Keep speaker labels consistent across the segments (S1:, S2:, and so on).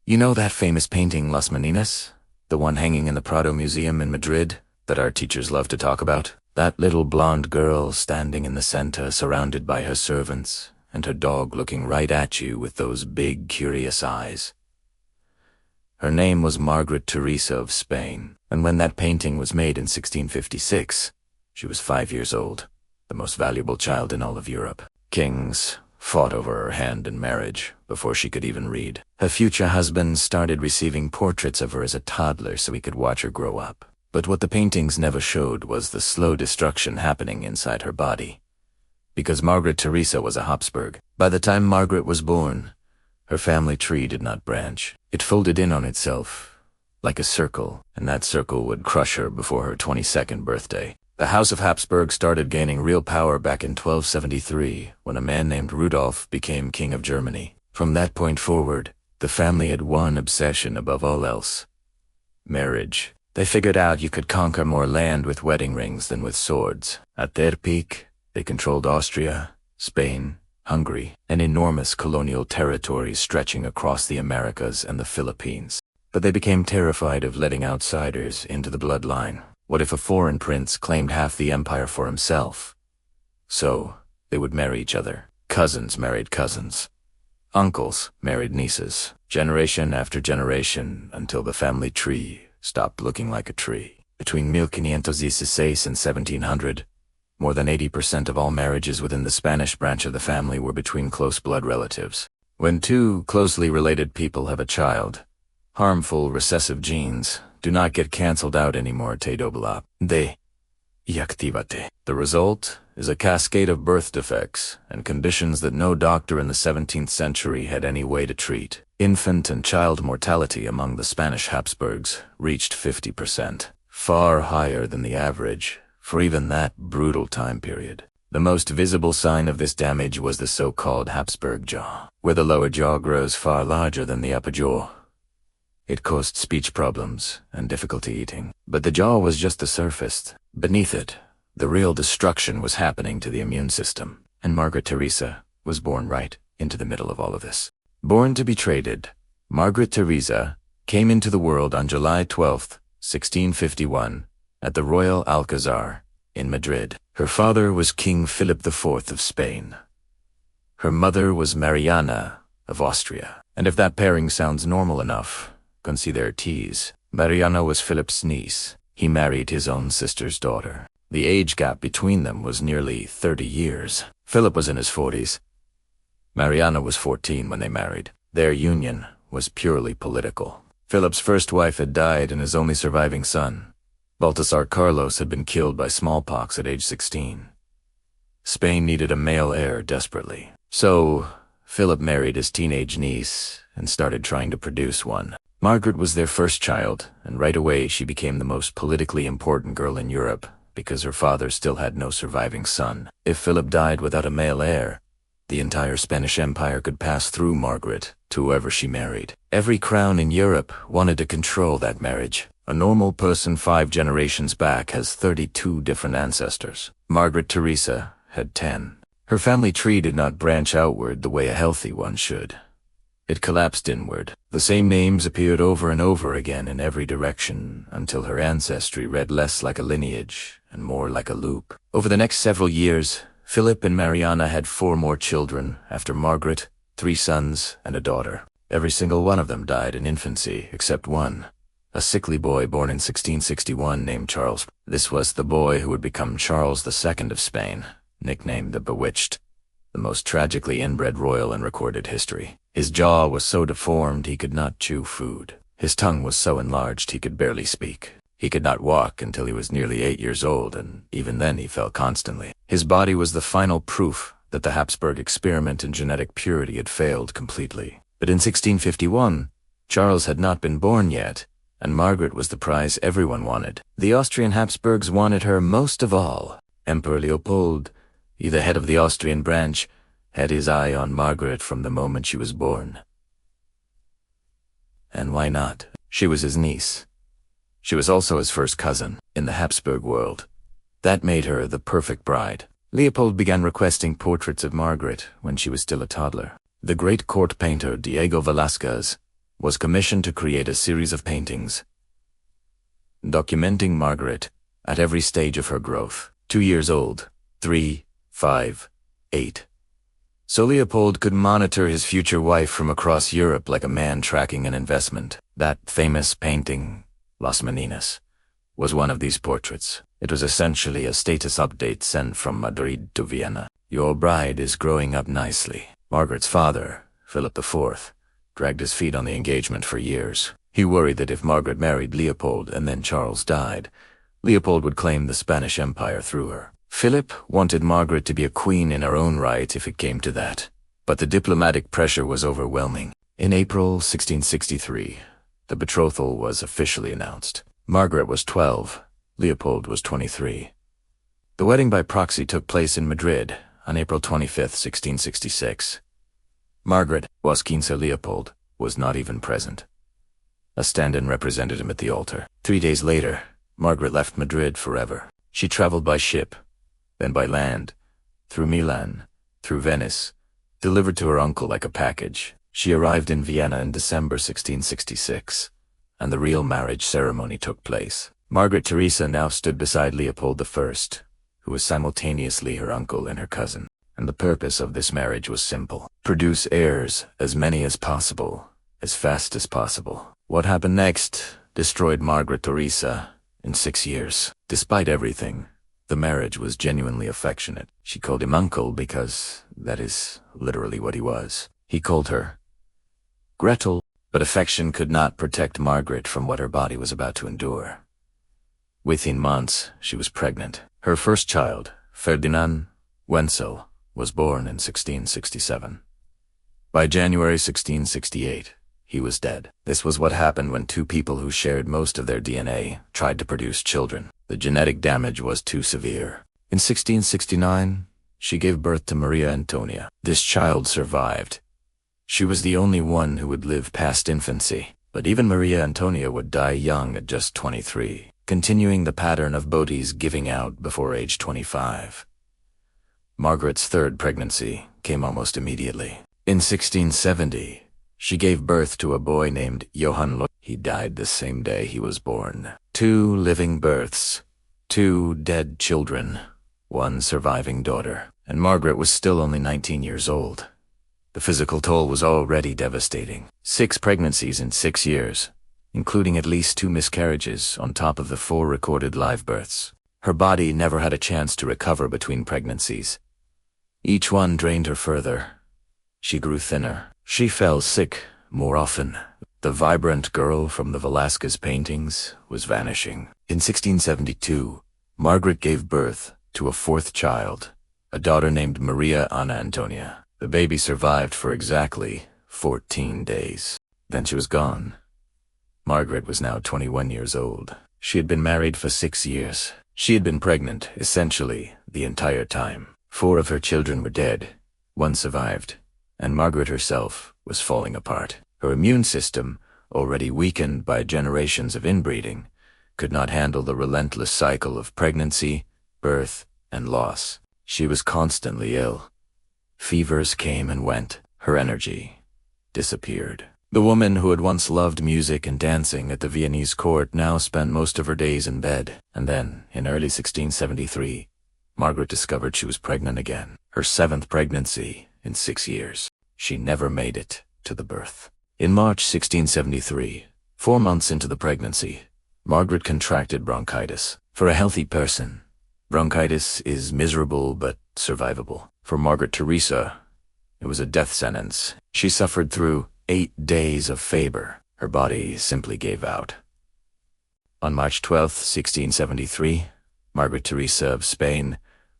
S1: You know that famous painting Las Meninas? The one hanging in the Prado Museum in Madrid that our teachers love to talk about? That little blonde girl standing in the center surrounded by her servants, and her dog looking right at you with those big, curious eyes. Her name was Margaret Theresa of Spain, and when that painting was made in 1656, she was 5 years old, the most valuable child in all of Europe. Kings fought over her hand in marriage before she could even read. Her future husband started receiving portraits of her as a toddler so he could watch her grow up. But what the paintings never showed was the slow destruction happening inside her body. Because Margaret Theresa was a Habsburg, by the time Margaret was born, her family tree did not branch. It folded in on itself, like a circle, and that circle would crush her before her 22nd birthday. The House of Habsburg started gaining real power back in 1273, when a man named Rudolf became King of Germany. From that point forward, the family had one obsession above all else: marriage. They figured out you could conquer more land with wedding rings than with swords. At their peak, they controlled Austria, Spain, Hungary, and enormous colonial territories stretching across the Americas and the Philippines. But they became terrified of letting outsiders into the bloodline. What if a foreign prince claimed half the empire for himself? So, they would marry each other. Cousins married cousins. Uncles married nieces. Generation after generation, until the family tree stopped looking like a tree. Between 1516 and 1700, more than 80% of all marriages within the Spanish branch of the family were between close blood relatives. When two closely related people have a child, harmful recessive genes do not get cancelled out anymore. They activate. The result is a cascade of birth defects and conditions that no doctor in the 17th century had any way to treat. Infant and child mortality among the Spanish Habsburgs reached 50%, far higher than the average for even that brutal time period. The most visible sign of this damage was the so-called Habsburg jaw, where the lower jaw grows far larger than the upper jaw. It caused speech problems and difficulty eating. But the jaw was just the surface. Beneath it, the real destruction was happening to the immune system. And Margaret Theresa was born right into the middle of all of this. Born to be traded, Margaret Theresa came into the world on July 12, 1651, at the Royal Alcazar in Madrid. Her father was King Philip IV of Spain. Her mother was Mariana of Austria. And if that pairing sounds normal enough, consider tease. Mariana was Philip's niece. He married his own sister's daughter. The age gap between them was nearly 30 years. Philip was in his 40s. Mariana was 14 when they married. Their union was purely political. Philip's first wife had died, and his only surviving son, Baltasar Carlos, had been killed by smallpox at age 16. Spain needed a male heir desperately. So, Philip married his teenage niece and started trying to produce one. Margaret was their first child, and right away she became the most politically important girl in Europe because her father still had no surviving son. If Philip died without a male heir, the entire Spanish Empire could pass through Margaret to whoever she married. Every crown in Europe wanted to control that marriage. A normal person 5 generations back has 32 different ancestors. Margaret Theresa had 10. Her family tree did not branch outward the way a healthy one should. It collapsed inward. The same names appeared over and over again in every direction until her ancestry read less like a lineage and more like a loop. Over the next several years, Philip and Mariana had 4 more children after Margaret, 3 sons and a daughter. Every single one of them died in infancy except one, a sickly boy born in 1661 named Charles. This was the boy who would become Charles II of Spain, nicknamed the Bewitched, the most tragically inbred royal in recorded history. His jaw was so deformed he could not chew food. His tongue was so enlarged he could barely speak. He could not walk until he was nearly 8 years old, and even then he fell constantly. His body was the final proof that the Habsburg experiment in genetic purity had failed completely. But in 1651, Charles had not been born yet, and Margaret was the prize everyone wanted. The Austrian Habsburgs wanted her most of all. Emperor Leopold, the head of the Austrian branch, had his eye on Margaret from the moment she was born. And why not? She was his niece. She was also his first cousin in the Habsburg world. That made her the perfect bride. Leopold began requesting portraits of Margaret when she was still a toddler. The great court painter Diego Velázquez was commissioned to create a series of paintings documenting Margaret at every stage of her growth. 2 years old, 3, 5, 8. So Leopold could monitor his future wife from across Europe like a man tracking an investment. That famous painting, Las Meninas, was one of these portraits. It was essentially a status update sent from Madrid to Vienna. Your bride is growing up nicely. Margaret's father, Philip IV, dragged his feet on the engagement for years. He worried that if Margaret married Leopold and then Charles died, Leopold would claim the Spanish Empire through her. Philip wanted Margaret to be a queen in her own right if it came to that, but the diplomatic pressure was overwhelming. In April 1663, the betrothal was officially announced. Margaret was 12, Leopold was 23. The wedding by proxy took place in Madrid on April 25, 1666. Margaret, was 15, Leopold, was not even present. A stand-in represented him at the altar. 3 days later, Margaret left Madrid forever. She traveled by ship, then by land, through Milan, through Venice, delivered to her uncle like a package. She arrived in Vienna in December 1666, and the real marriage ceremony took place. Margaret Theresa now stood beside Leopold I, who was simultaneously her uncle and her cousin, and the purpose of this marriage was simple: produce heirs, as many as possible, as fast as possible. What happened next destroyed Margaret Theresa in 6 years. Despite everything, the marriage was genuinely affectionate. She called him uncle because that is literally what he was. He called her Gretel, but affection could not protect Margaret from what her body was about to endure. Within months, she was pregnant. Her first child, Ferdinand Wenzel, was born in 1667. By January 1668, he was dead. This was what happened when two people who shared most of their DNA tried to produce children. The genetic damage was too severe. In 1669, she gave birth to Maria Antonia. This child survived. She was the only one who would live past infancy, but even Maria Antonia would die young at just 23, continuing the pattern of bodies giving out before age 25. Margaret's third pregnancy came almost immediately. In 1670, she gave birth to a boy named Johann Lloyd. He died the same day he was born. 2 living births, 2 dead children, 1 surviving daughter. And Margaret was still only 19 years old. The physical toll was already devastating. 6 pregnancies in 6 years, including at least 2 miscarriages on top of the 4 recorded live births. Her body never had a chance to recover between pregnancies. Each one drained her further. She grew thinner. She fell sick more often. The vibrant girl from the Velázquez paintings was vanishing. In 1672, Margaret gave birth to a 4th child, a daughter named Maria Anna Antonia. The baby survived for exactly 14 days. Then she was gone. Margaret was now 21 years old. She had been married for 6 years. She had been pregnant, essentially, the entire time. 4 of her children were dead. 1 survived, and Margaret herself was falling apart. Her immune system, already weakened by generations of inbreeding, could not handle the relentless cycle of pregnancy, birth, and loss. She was constantly ill. Fevers came and went. Her energy disappeared. The woman who had once loved music and dancing at the Viennese court now spent most of her days in bed. And then, in early 1673, Margaret discovered she was pregnant again. Her 7th pregnancy in 6 years. She never made it to the birth. In March 1673, 4 months into the pregnancy, Margaret contracted bronchitis. For a healthy person, bronchitis is miserable but survivable. For Margaret Theresa, it was a death sentence. She suffered through 8 days of fever. Her body simply gave out. On March 12, 1673, Margaret Theresa of Spain,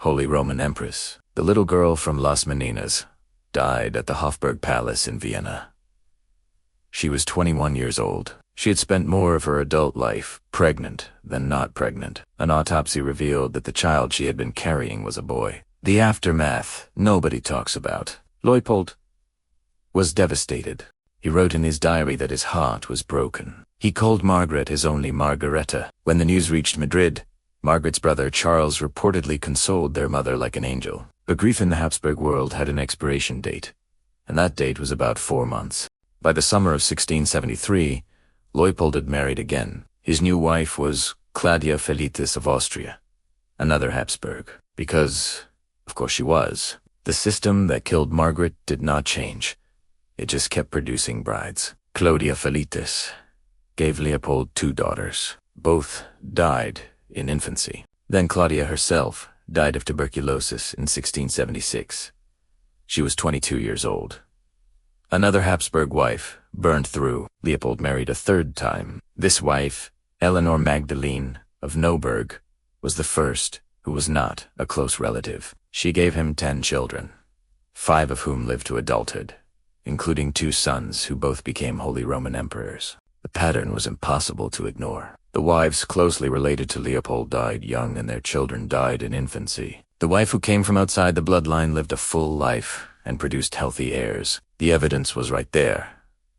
S1: Holy Roman Empress, the little girl from Las Meninas, died at the Habsburg Palace in Vienna. She was 21 years old. She had spent more of her adult life pregnant than not pregnant. An autopsy revealed that the child she had been carrying was a boy. The aftermath nobody talks about. Leopold was devastated. He wrote in his diary that his heart was broken. He called Margaret his only Margareta. When the news reached Madrid, Margaret's brother Charles reportedly consoled their mother like an angel. But grief in the Habsburg world had an expiration date, and that date was about 4 months. By the summer of 1673, Leopold had married again. His new wife was Claudia Felicitas of Austria, another Habsburg, because, of course she was. The system that killed Margaret did not change. It just kept producing brides. Claudia Felicitas gave Leopold 2 daughters. Both died in infancy. Then Claudia herself died of tuberculosis in 1676. She was 22 years old. Another Habsburg wife burned through. Leopold married a 3rd time. This wife, Eleanor Magdalene of Neuburg, was the first who was not a close relative. She gave him 10 children, 5 of whom lived to adulthood, including 2 sons who both became Holy Roman Emperors. The pattern was impossible to ignore. The wives closely related to Leopold died young and their children died in infancy. The wife who came from outside the bloodline lived a full life and produced healthy heirs. The evidence was right there,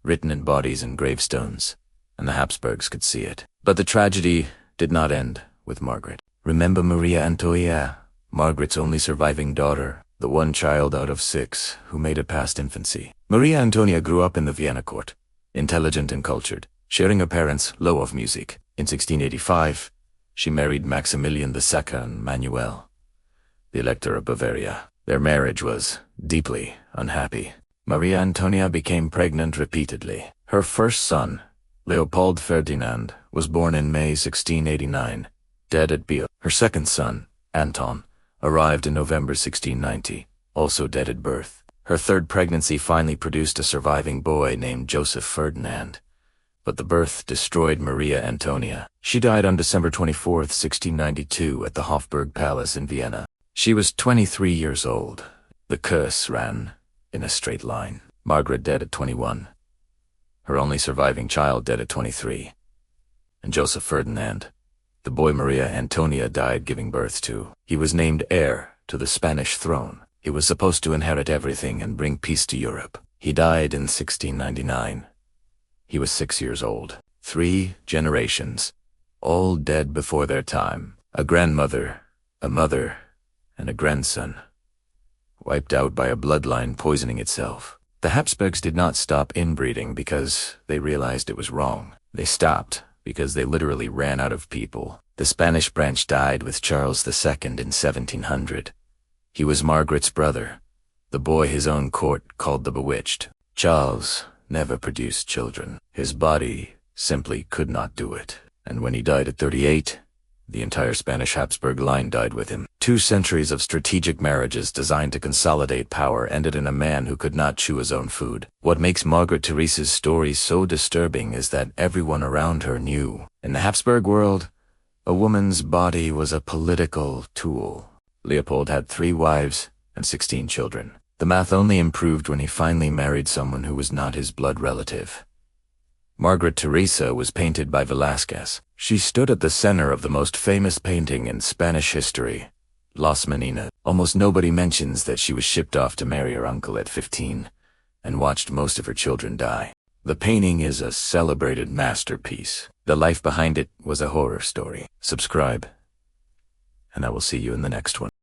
S1: written in bodies and gravestones, and the Habsburgs could see it. But the tragedy did not end with Margaret. Remember Maria Antonia, Margaret's only surviving daughter, the one child out of 6 who made it past infancy. Maria Antonia grew up in the Vienna court, intelligent and cultured, sharing her parents' love of music. In 1685, she married Maximilian II Manuel, the Elector of Bavaria. Their marriage was deeply unhappy. Maria Antonia became pregnant repeatedly. Her first son, Leopold Ferdinand, was born in May 1689, dead at Biel. Her second son, Anton, arrived in November 1690, also dead at birth. Her 3rd pregnancy finally produced a surviving boy named Joseph Ferdinand, but the birth destroyed Maria Antonia. She died on December 24, 1692 at the Hofburg Palace in Vienna. She was 23 years old. The curse ran in a straight line. Margaret dead at 21. Her only surviving child dead at 23. And Joseph Ferdinand, the boy Maria Antonia died giving birth to. He was named heir to the Spanish throne. He was supposed to inherit everything and bring peace to Europe. He died in 1699. He was 6 years old. 3 generations, all dead before their time. A grandmother, a mother, and a grandson, wiped out by a bloodline poisoning itself. The Habsburgs did not stop inbreeding because they realized it was wrong. They stopped because they literally ran out of people. The Spanish branch died with Charles II in 1700. He was Margaret's brother, the boy his own court called the Bewitched. Charles never produced children. His body simply could not do it. And when he died at 38, the entire Spanish Habsburg line died with him. 2 centuries of strategic marriages designed to consolidate power ended in a man who could not chew his own food. What makes Margaret Theresa's story so disturbing is that everyone around her knew. In the Habsburg world, a woman's body was a political tool. Leopold had 3 wives and 16 children. The math only improved when he finally married someone who was not his blood relative. Margaret Theresa was painted by Velázquez. She stood at the center of the most famous painting in Spanish history, Las Meninas. Almost nobody mentions that she was shipped off to marry her uncle at 15 and watched most of her children die. The painting is a celebrated masterpiece. The life behind it was a horror story. Subscribe, and I will see you in the next one.